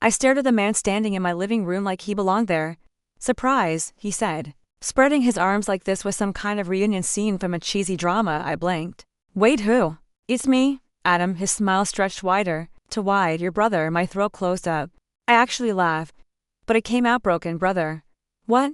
I stared at the man standing in my living room like he belonged there. Surprise, he said. Spreading his arms like this was some kind of reunion scene from a cheesy drama. I blinked. Wait, who? It's me, Adam. His smile stretched wider, too wide. Your brother. My throat closed up. I actually laughed, but it came out broken. Brother. What?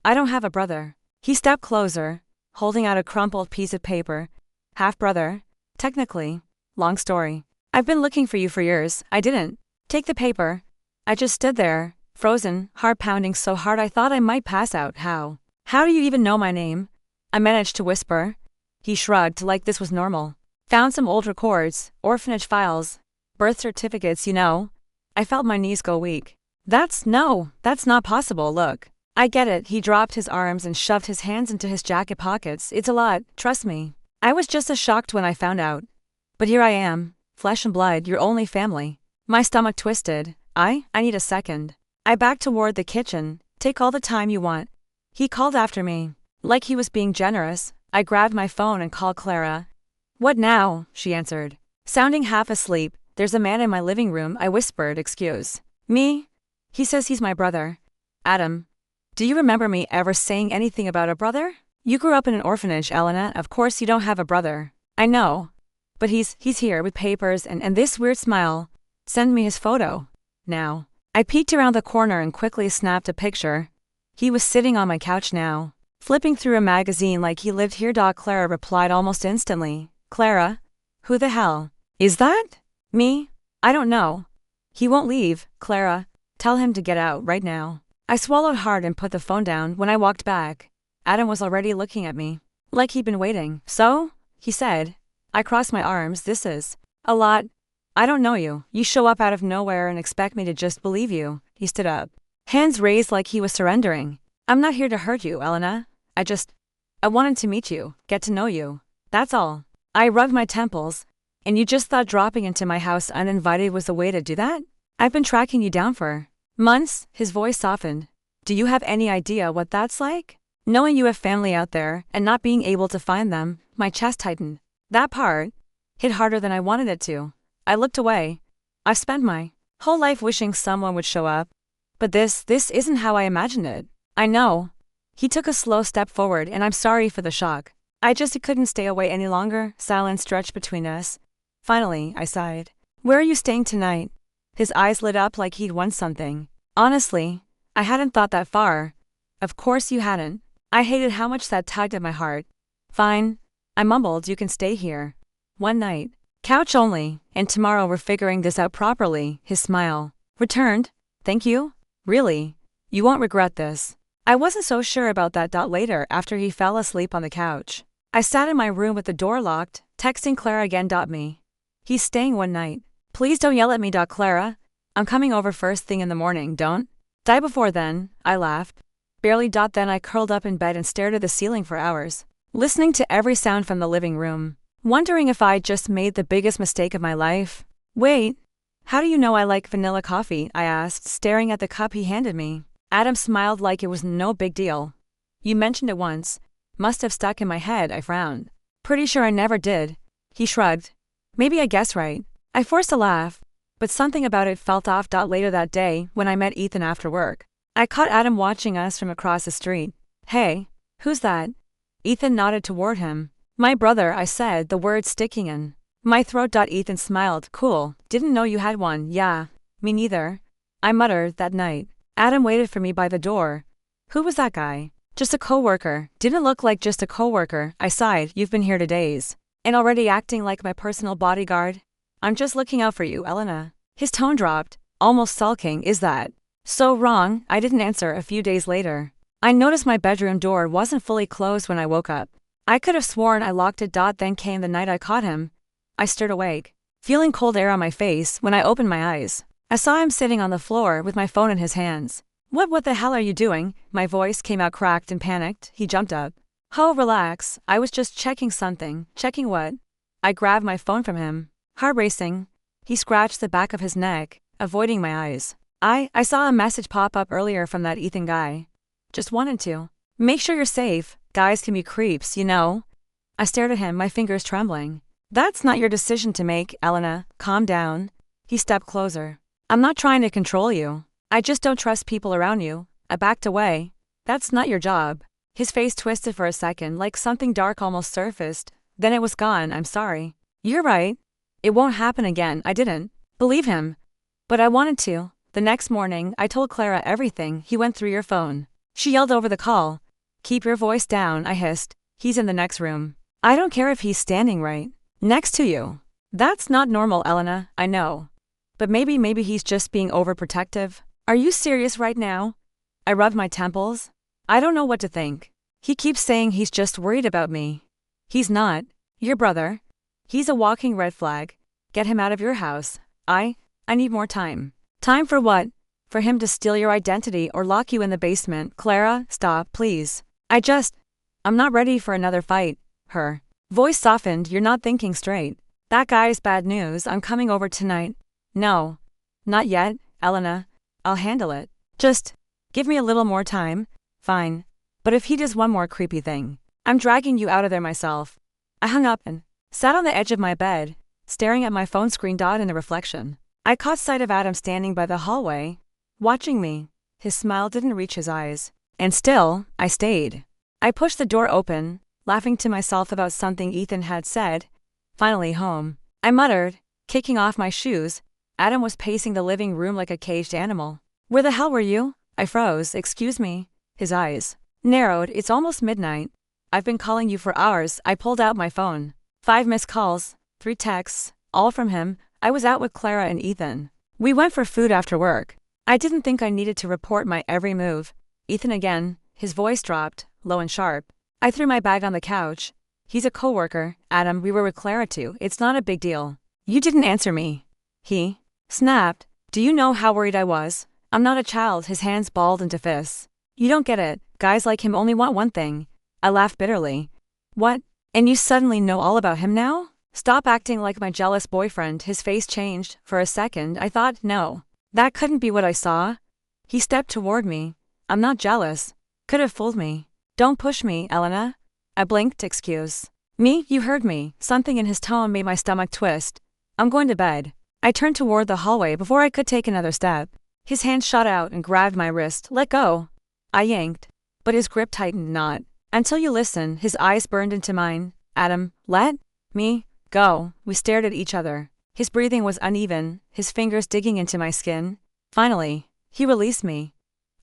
I don't have a brother. He stepped closer, holding out a crumpled piece of paper. Half-brother? Technically. Long story. I've been looking for you for years. I didn't. Take the paper. I just stood there, frozen, heart pounding so hard I thought I might pass out. How? How do you even know my name? I managed to whisper. He shrugged like this was normal. Found some old records, orphanage files, birth certificates, you know. I felt my knees go weak. That's not possible. Look. I get it. He dropped his arms and shoved his hands into his jacket pockets. It's a lot, trust me. I was just as shocked when I found out. But here I am, flesh and blood, your only family. My stomach twisted. I need a second. I backed toward the kitchen. Take all the time you want. He called after me. Like he was being generous, I grabbed my phone and called Clara. What now? She answered. Sounding half asleep. There's a man in my living room, I whispered. Excuse me? He says he's my brother. Adam. Do you remember me ever saying anything about a brother? You grew up in an orphanage, Elena. Of course you don't have a brother. I know. But he's here with papers and this weird smile. Send me his photo. Now. I peeked around the corner and quickly snapped a picture. He was sitting on my couch now, flipping through a magazine like he lived here. Clara replied almost instantly. Clara? Who the hell? Is that? Me? I don't know. He won't leave, Clara. Tell him to get out right now. I swallowed hard and put the phone down. When I walked back, Adam was already looking at me, like he'd been waiting. So? He said. I crossed my arms. This is a lot. I don't know you. You show up out of nowhere and expect me to just believe you. He stood up, hands raised like he was surrendering. I'm not here to hurt you, Elena. I wanted to meet you, get to know you. That's all. I rubbed my temples. And you just thought dropping into my house uninvited was the way to do that? I've been tracking you down for months. His voice softened. Do you have any idea what that's like? Knowing you have family out there and not being able to find them. My chest tightened. That part hit harder than I wanted it to. I looked away. I've spent my whole life wishing someone would show up. But this isn't how I imagined it. I know. He took a slow step forward and I'm sorry for the shock. I just couldn't stay away any longer. Silence stretched between us. Finally, I sighed. Where are you staying tonight? His eyes lit up like he'd won something. Honestly, I hadn't thought that far. Of course you hadn't. I hated how much that tugged at my heart. Fine. I mumbled. You can stay here. One night. Couch only, and tomorrow we're figuring this out properly. His smile returned. Thank you? Really? You won't regret this. I wasn't so sure about that. Later, after he fell asleep on the couch, I sat in my room with the door locked, texting Clara again. Me. He's staying one night. Please don't yell at me. Clara. I'm coming over first thing in the morning. Don't die before then. I laughed. Barely. Then I curled up in bed and stared at the ceiling for hours, listening to every sound from the living room, wondering if I'd just made the biggest mistake of my life. Wait, how do you know I like vanilla coffee? I asked, staring at the cup he handed me. Adam smiled like it was no big deal. You mentioned it once. Must have stuck in my head. I frowned. Pretty sure I never did. He shrugged. Maybe I guessed right. I forced a laugh, but something about it felt off. Later that day, when I met Ethan after work, I caught Adam watching us from across the street. Hey, who's that? Ethan nodded toward him. My brother, I said, the words sticking in my throat. Ethan smiled. Cool. Didn't know you had one. Yeah, me neither. I muttered. That night, Adam waited for me by the door. Who was that guy? Just a coworker. Didn't look like just a coworker. I sighed. You've been here 2 days. And already acting like my personal bodyguard? I'm just looking out for you, Elena. His tone dropped, almost sulking. Is that so wrong? I didn't answer. A few days later, I noticed my bedroom door wasn't fully closed when I woke up. I could have sworn I locked it. Then came the night I caught him. I stirred awake, feeling cold air on my face. When I opened my eyes, I saw him sitting on the floor with my phone in his hands. What the hell are you doing? My voice came out cracked and panicked. He jumped up. Oh, relax. I was just checking something. Checking what? I grabbed my phone from him. Heart racing. He scratched the back of his neck, avoiding my eyes. I saw a message pop up earlier from that Ethan guy. Just wanted to make sure you're safe. Guys can be creeps, you know. I stared at him, my fingers trembling. That's not your decision to make, Elena. Calm down. He stepped closer. I'm not trying to control you. I just don't trust people around you. I backed away. That's not your job. His face twisted for a second like something dark almost surfaced. Then it was gone. I'm sorry. You're right. It won't happen again. I didn't believe him. But I wanted to. The next morning, I told Clara everything. He went through your phone. She yelled over the call. Keep your voice down, I hissed. He's in the next room. I don't care if he's standing right next to you. That's not normal, Elena, I know. But maybe he's just being overprotective. Are you serious right now? I rubbed my temples. I don't know what to think. He keeps saying he's just worried about me. He's not. Your brother. He's a walking red flag. Get him out of your house. I need more time. Time for what? For him to steal your identity or lock you in the basement. Clara, stop, please. I'm not ready for another fight. Her voice softened. You're not thinking straight. That guy's bad news. I'm coming over tonight. No. Not yet, Elena. I'll handle it. Just give me a little more time. Fine. But if he does one more creepy thing, I'm dragging you out of there myself. I hung up and sat on the edge of my bed, staring at my phone screen in the reflection. I caught sight of Adam standing by the hallway, watching me. His smile didn't reach his eyes. And still, I stayed. I pushed the door open, laughing to myself about something Ethan had said. Finally home. I muttered, kicking off my shoes. Adam was pacing the living room like a caged animal. Where the hell were you? I froze. Excuse me. His eyes narrowed. It's almost midnight. I've been calling you for hours. I pulled out my phone. 5 missed calls, 3 texts, all from him. I was out with Clara and Ethan. We went for food after work. I didn't think I needed to report my every move. Ethan again. His voice dropped, low and sharp. I threw my bag on the couch. He's a coworker. Adam, we were with Clara too. It's not a big deal. You didn't answer me. He snapped. Do you know how worried I was? I'm not a child. His hands balled into fists. You don't get it. Guys like him only want one thing. I laughed bitterly. What? And you suddenly know all about him now? Stop acting like my jealous boyfriend. His face changed. For a second, I thought, no. That couldn't be what I saw. He stepped toward me. I'm not jealous. Could have fooled me. Don't push me, Elena. I blinked. Excuse me? You heard me. Something in his tone made my stomach twist. I'm going to bed. I turned toward the hallway before I could take another step. His hand shot out and grabbed my wrist. Let go. I yanked. But his grip tightened not. Until you listen. His eyes burned into mine. Adam, let me go. We stared at each other. His breathing was uneven, his fingers digging into my skin. Finally, he released me.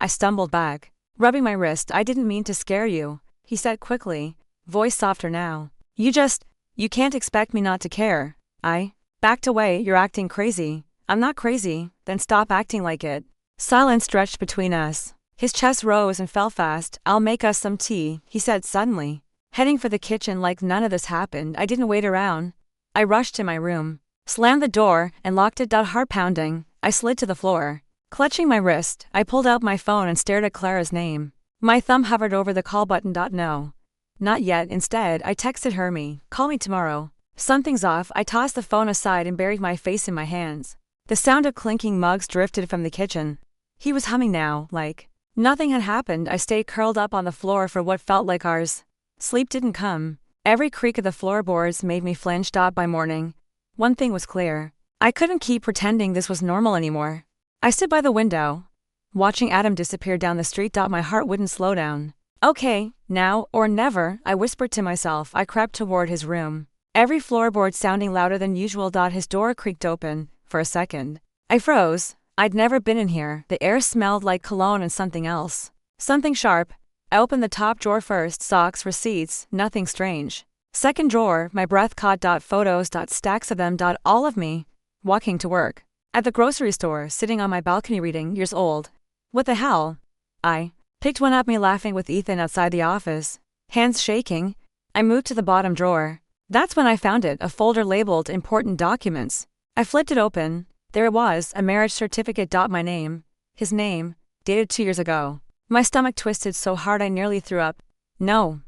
I stumbled back, rubbing my wrist. I didn't mean to scare you, he said quickly, voice softer now. You can't expect me not to care. I backed away. You're acting crazy. I'm not crazy. Then stop acting like it. Silence stretched between us. His chest rose and fell fast. I'll make us some tea, he said suddenly, heading for the kitchen like none of this happened. I didn't wait around. I rushed to my room, slammed the door, and locked it. Heart pounding, I slid to the floor. Clutching my wrist, I pulled out my phone and stared at Clara's name. My thumb hovered over the call button. No. Not yet. Instead, I texted Hermie, call me tomorrow. Something's off. I tossed the phone aside and buried my face in my hands. The sound of clinking mugs drifted from the kitchen. He was humming now, like nothing had happened. I stayed curled up on the floor for what felt like hours. Sleep didn't come. Every creak of the floorboards made me flinch. By morning, one thing was clear. I couldn't keep pretending this was normal anymore. I stood by the window, watching Adam disappear down the street. My heart wouldn't slow down. Okay, now or never, I whispered to myself. I crept toward his room, every floorboard sounding louder than usual. His door creaked open. For a second, I froze. I'd never been in here. The air smelled like cologne and something else. Something sharp. I opened the top drawer first. Socks, receipts, nothing strange. Second drawer, my breath caught. Photos, stacks of them. All of me, walking to work. At the grocery store, sitting on my balcony reading. Years old. What the hell? I picked one up. Me laughing with Ethan outside the office. Hands shaking. I moved to the bottom drawer. That's when I found it, a folder labeled important documents. I flipped it open. There it was, a marriage certificate. My name. His name. Dated 2 years ago. My stomach twisted so hard I nearly threw up. No.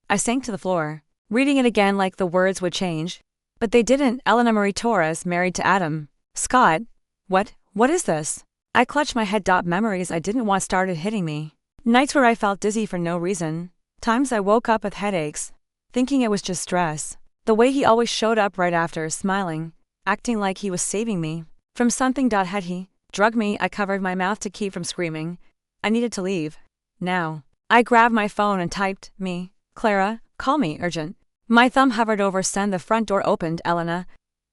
I sank to the floor, reading it again like the words would change. But they didn't. Elena Marie Torres, married to Adam Scott. What is this? I clutched my head. Memories I didn't want started hitting me. Nights where I felt dizzy for no reason. Times I woke up with headaches, thinking it was just stress. The way he always showed up right after, smiling, acting like he was saving me. From something. Had he drugged me? I covered my mouth to keep from screaming. I needed to leave. Now. I grabbed my phone and typed, me, Clara, call me, urgent. My thumb hovered over send. The front door opened. Elena.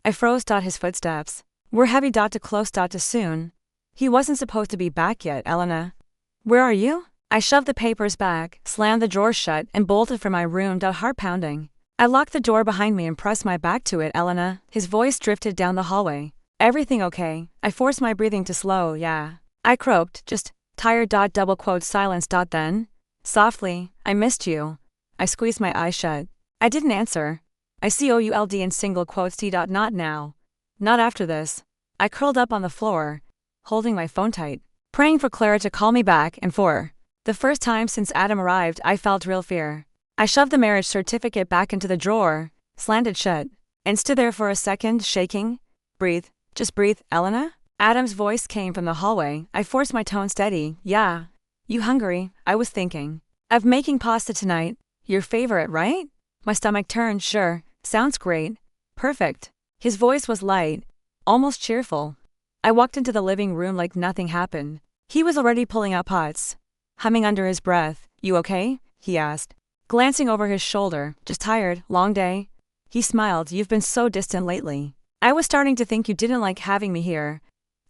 I froze. His footsteps were heavy. To close. To soon. He wasn't supposed to be back yet. Elena. Where are you? I shoved the papers back, slammed the drawer shut, and bolted for my room. Heart pounding. I locked the door behind me and pressed my back to it. Elena. His voice drifted down the hallway. Everything okay? I forced my breathing to slow. Yeah. I croaked, just tired. Double quote silence. Then, softly, I missed you. I squeezed my eyes shut. I didn't answer. I could in single quotes. Not now. Not after this. I curled up on the floor, holding my phone tight, praying for Clara to call me back, and for the first time since Adam arrived, I felt real fear. I shoved the marriage certificate back into the drawer, slammed it shut, and stood there for a second, shaking. Breathe. Just breathe, Elena? Adam's voice came from the hallway. I forced my tone steady. Yeah. You hungry? I was thinking of making pasta tonight. Your favorite, right? My stomach turned. Sure. Sounds great. Perfect. His voice was light, almost cheerful. I walked into the living room like nothing happened. He was already pulling out pots, humming under his breath. You okay? He asked, glancing over his shoulder. Just tired. Long day? He smiled. You've been so distant lately. I was starting to think you didn't like having me here.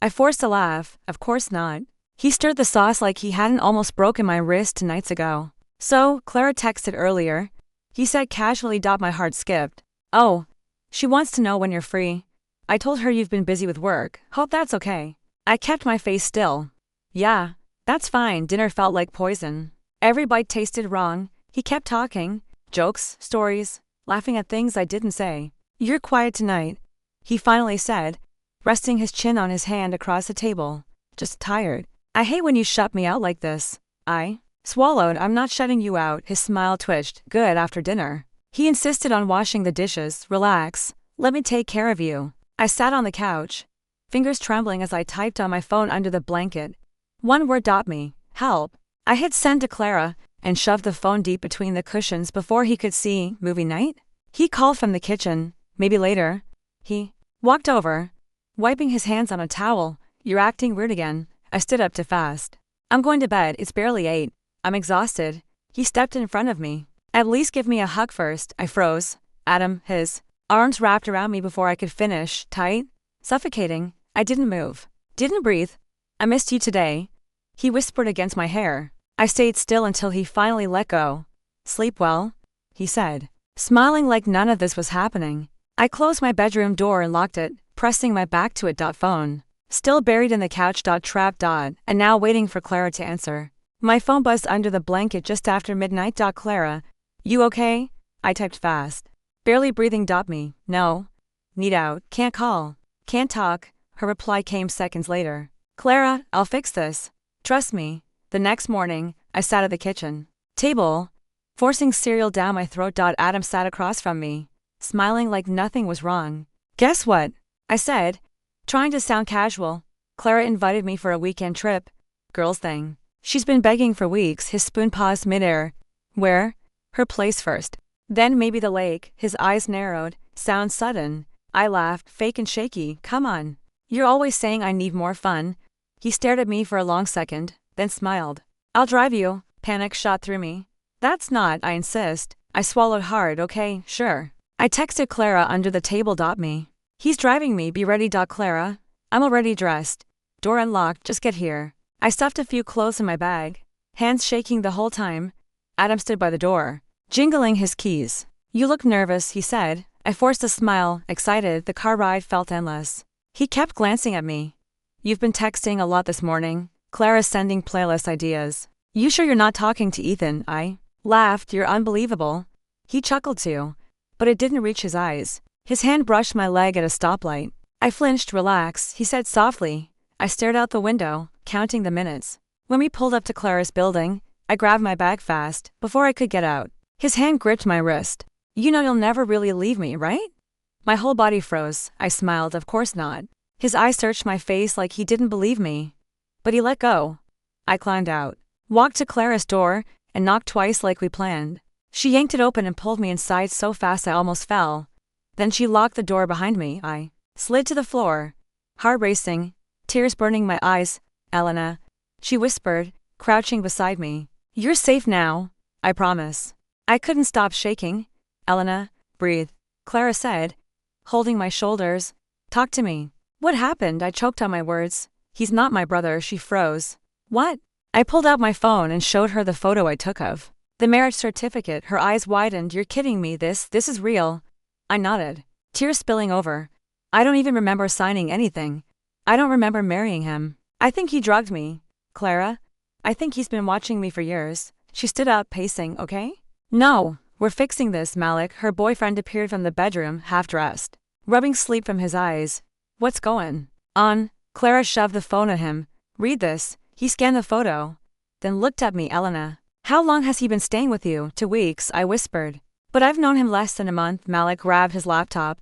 I forced a laugh. Of course not. He stirred the sauce like he hadn't almost broken my wrist 2 nights ago. So, Clara texted earlier. He said casually. My heart skipped. Oh. She wants to know when you're free. I told her you've been busy with work. Hope that's okay. I kept my face still. Yeah, that's fine. Dinner felt like poison. Every bite tasted wrong. He kept talking. Jokes, stories, laughing at things I didn't say. You're quiet tonight, he finally said, resting his chin on his hand across the table. Just tired. I hate when you shut me out like this. I swallowed. I'm not shutting you out. His smile twitched. Good. After dinner. He insisted on washing the dishes. Relax. Let me take care of you. I sat on the couch, fingers trembling as I typed on my phone under the blanket. One word. Me. Help. I hit send to Clara and shoved the phone deep between the cushions before he could see. Movie night? He called from the kitchen. Maybe later. He walked over, wiping his hands on a towel. You're acting weird again. I stood up too fast. I'm going to bed. It's barely 8. I'm exhausted. He stepped in front of me. At least give me a hug first. I froze. Adam, his arms wrapped around me before I could finish. Tight, suffocating. I didn't move. Didn't breathe. I missed you today. He whispered against my hair. I stayed still until he finally let go. Sleep well, he said, smiling like none of this was happening. I closed my bedroom door and locked it, pressing my back to it. Phone still buried in the couch. Trapped. And now waiting for Clara to answer. My phone buzzed under the blanket just after midnight. Clara, you okay? I typed fast. Barely breathing. Me. No. Need out. Can't call. Can't talk. Her reply came seconds later. Clara, I'll fix this. Trust me. The next morning, I sat at the kitchen table, forcing cereal down my throat. Adam sat across from me, smiling like nothing was wrong. Guess what? I said, trying to sound casual. Clara invited me for a weekend trip. Girls thing. She's been begging for weeks. His spoon paused midair. Where? Her place first. Then maybe the lake. His eyes narrowed. Sounds sudden. I laughed, fake and shaky. Come on. You're always saying I need more fun. He stared at me for a long second, then smiled. I'll drive you. Panic shot through me. That's not, I insist. I swallowed hard. Okay, sure. I texted Clara under the table. Me. He's driving me. Be ready. Clara. I'm already dressed. Door unlocked. Just get here. I stuffed a few clothes in my bag, hands shaking the whole time. Adam stood by the door, jingling his keys. You look nervous, he said. I forced a smile, excited. The car ride felt endless. He kept glancing at me. You've been texting a lot this morning. Clara's sending playlist ideas. You sure you're not talking to Ethan? I laughed. You're unbelievable. He chuckled too, but it didn't reach his eyes. His hand brushed my leg at a stoplight. I flinched. Relax, he said softly. I stared out the window, counting the minutes. When we pulled up to Clara's building, I grabbed my bag fast, before I could get out. His hand gripped my wrist. You know you'll never really leave me, right? My whole body froze. I smiled. Of course not. His eyes searched my face like he didn't believe me. But he let go. I climbed out, walked to Clara's door, and knocked twice like we planned. She yanked it open and pulled me inside so fast I almost fell. Then she locked the door behind me. I slid to the floor, Heart racing, tears burning my eyes. Elena, she whispered, crouching beside me. You're safe now, I promise. I couldn't stop shaking. Elena, breathe, Clara said, holding my shoulders. Talk to me. What happened? I choked on my words. He's not my brother, she froze. What? I pulled out my phone and showed her the photo I took of the marriage certificate. Her eyes widened. You're kidding me, this is real. I nodded, tears spilling over. I don't even remember signing anything. I don't remember marrying him. I think he drugged me. Clara, I think he's been watching me for years. She stood up, pacing. Okay? No, we're fixing this. Malik, her boyfriend, appeared from the bedroom, half-dressed, rubbing sleep from his eyes. What's going on? Clara shoved the phone at him. Read this. He scanned the photo, then looked at me. Elena, how long has he been staying with you? 2 weeks, I whispered. But I've known him less than a month. Malik grabbed his laptop.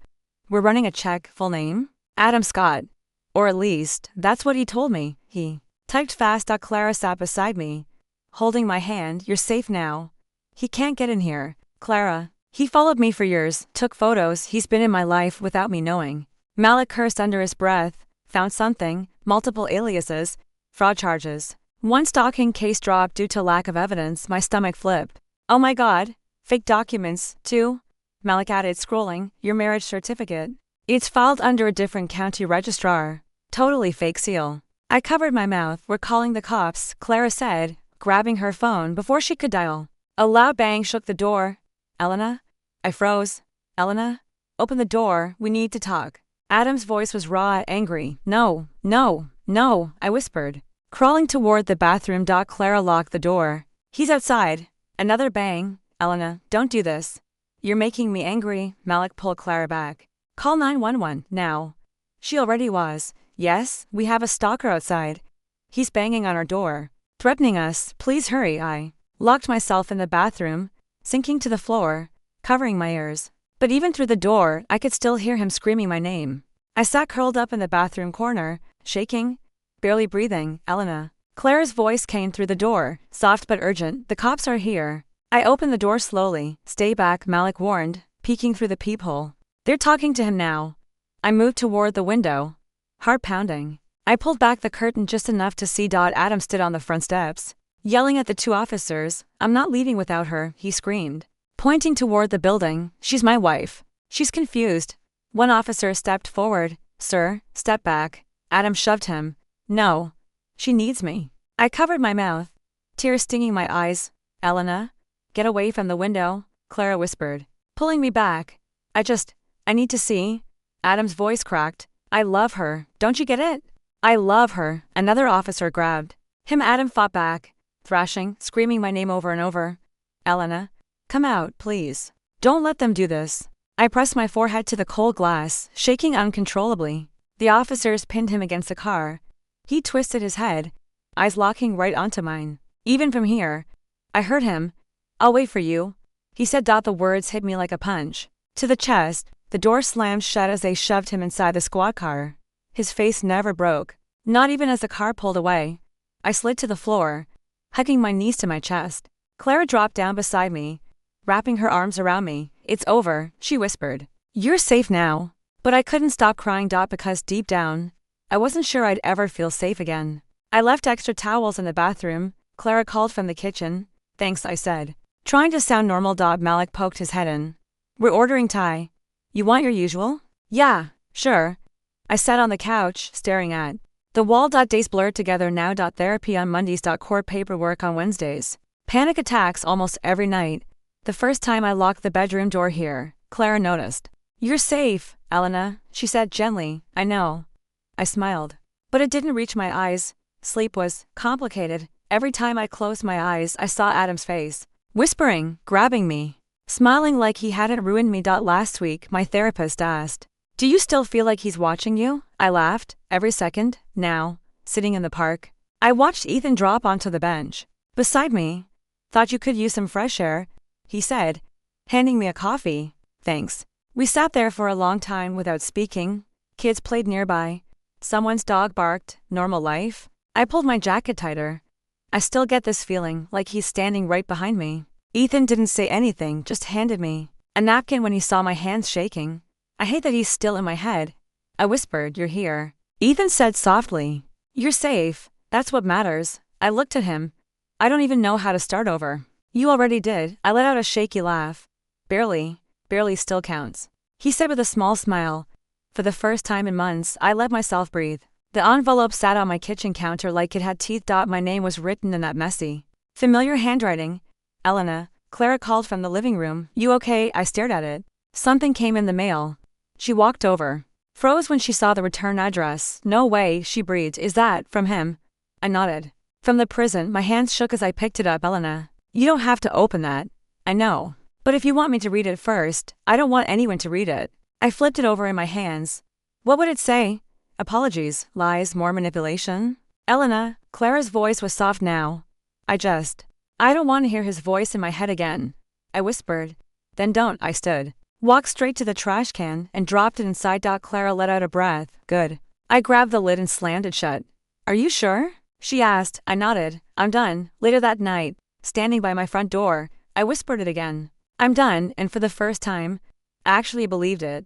We're running a check. Full name? Adam Scott. Or at least, that's what he told me. He typed fast. Clara sat beside me, holding my hand. You're safe now. He can't get in here. Clara, he followed me for years, took photos. He's been in my life without me knowing. Malik cursed under his breath. Found something, multiple aliases, fraud charges. One stalking case dropped due to lack of evidence. My stomach flipped. Oh my God, fake documents, too? Malik added, scrolling. Your marriage certificate. It's filed under a different county registrar. Totally fake seal. I covered my mouth. We're calling the cops, Clara said, grabbing her phone before she could dial. A loud bang shook the door. Elena? I froze. Elena? Open the door, we need to talk. Adam's voice was raw, angry. No, I whispered, crawling toward the bathroom. Clara locked the door. He's outside. Another bang. Elena, don't do this. You're making me angry. Malik pulled Clara back. Call 911, now. She already was. Yes, we have a stalker outside. He's banging on our door, threatening us. Please hurry. I locked myself in the bathroom, sinking to the floor, covering my ears. But even through the door, I could still hear him screaming my name. I sat curled up in the bathroom corner, shaking, barely breathing. Elena. Clara's voice came through the door, soft but urgent. The cops are here. I opened the door slowly. Stay back, Malik warned, peeking through the peephole. They're talking to him now. I moved toward the window, heart pounding. I pulled back the curtain just enough to see. Adam stood on the front steps, yelling at the 2 officers. I'm not leaving without her, he screamed, pointing toward the building. She's my wife. She's confused. One officer stepped forward. Sir, step back. Adam shoved him. No. She needs me. I covered my mouth, tears stinging my eyes. Elena? Get away from the window, Clara whispered, pulling me back. I need to see. Adam's voice cracked. I love her. Don't you get it? I love her. Another officer grabbed him. Adam fought back, thrashing, screaming my name over and over. Elena, come out, please. Don't let them do this. I pressed my forehead to the cold glass, shaking uncontrollably. The officers pinned him against the car. He twisted his head, eyes locking right onto mine. Even from here, I heard him. I'll wait for you, he said. The words hit me like a punch to the chest. The door slammed shut as they shoved him inside the squad car. His face never broke, not even as the car pulled away. I slid to the floor, hugging my knees to my chest. Clara dropped down beside me, wrapping her arms around me. It's over, she whispered. You're safe now. But I couldn't stop crying. Because deep down, I wasn't sure I'd ever feel safe again. I left extra towels in the bathroom. Clara called from the kitchen. Thanks, I said, trying to sound normal. Malik poked his head in. We're ordering Thai. You want your usual? Yeah, sure. I sat on the couch, staring at the wall. Days blurred together now. Therapy on Mondays. Court paperwork on Wednesdays. Panic attacks almost every night. The first time I locked the bedroom door here, Clara noticed. You're safe, Elena, she said gently. I know. I smiled. But it didn't reach my eyes. Sleep was complicated. Every time I closed my eyes, I saw Adam's face, whispering, grabbing me, smiling like he hadn't ruined me. Last week, my therapist asked, do you still feel like he's watching you? I laughed. Every second, now, sitting in the park. I watched Ethan drop onto the bench beside me. Thought you could use some fresh air, he said, handing me a coffee. Thanks. We sat there for a long time without speaking. Kids played nearby. Someone's dog barked. Normal life. I pulled my jacket tighter. I still get this feeling like he's standing right behind me. Ethan didn't say anything, just handed me a napkin when he saw my hands shaking. I hate that he's still in my head. I whispered, you're here. Ethan said softly. You're safe. That's what matters. I looked at him. I don't even know how to start over. You already did. I let out a shaky laugh. Barely. Barely still counts. He said with a small smile. For the first time in months, I let myself breathe. The envelope sat on my kitchen counter like it had teeth. My name was written in that messy, familiar handwriting. Elena, Clara called from the living room. You okay? I stared at it. Something came in the mail. She walked over. Froze when she saw the return address. No way, she breathed. Is that from him? I nodded. From the prison. My hands shook as I picked it up. Elena, you don't have to open that. I know. But if you want me to read it first, I don't want anyone to read it. I flipped it over in my hands. What would it say? Apologies, lies, more manipulation? Elena, Clara's voice was soft now. I don't want to hear his voice in my head again. I whispered. Then don't. I stood. Walked straight to the trash can and dropped it inside. Clara let out a breath. Good. I grabbed the lid and slammed it shut. Are you sure? She asked. I nodded. I'm done. Later that night, standing by my front door, I whispered it again. I'm done, and for the first time, I actually believed it.